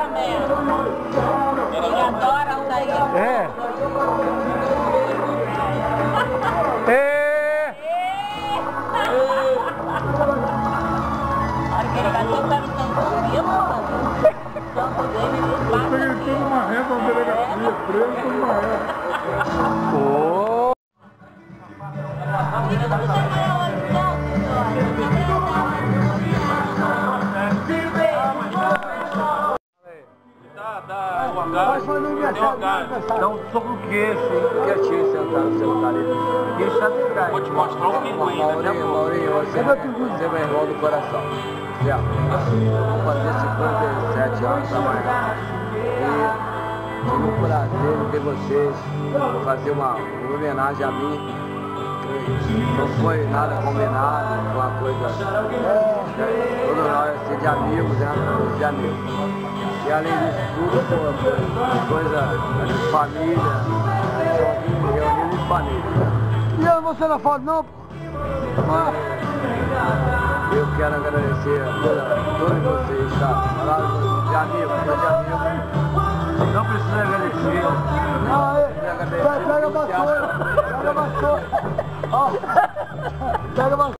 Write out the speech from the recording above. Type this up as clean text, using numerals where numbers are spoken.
também. Ele adora o daí. É. Porque ele tá tocando tanto tempo, tanto dele, ele Eu peguei tudo uma reta na delegacia, preso tudo uma reta. Ô! Dá um soco no queixo, quietinho, sentado no seu lugar ali. Queixo tá de trás. Vou te mostrar um pingo ainda, né, pô? Maurinho, você é meu irmão do coração. Certo? Vou fazer 57 anos trabalhando. E tive o prazer de ter vocês, fazer uma homenagem a mim. Não foi nada combinado, foi uma coisa. Todos nós ser de amigos, né? De amigos. E além disso tudo, foi coisa de família, reunido de família. E eu, você não fala não? Eu quero agradecer a todos vocês, tá? Falar de amigos, de amigos. Não precisa agradecer. Não, pega a vassoura, pega a vassoura. Ó, pega a vassoura.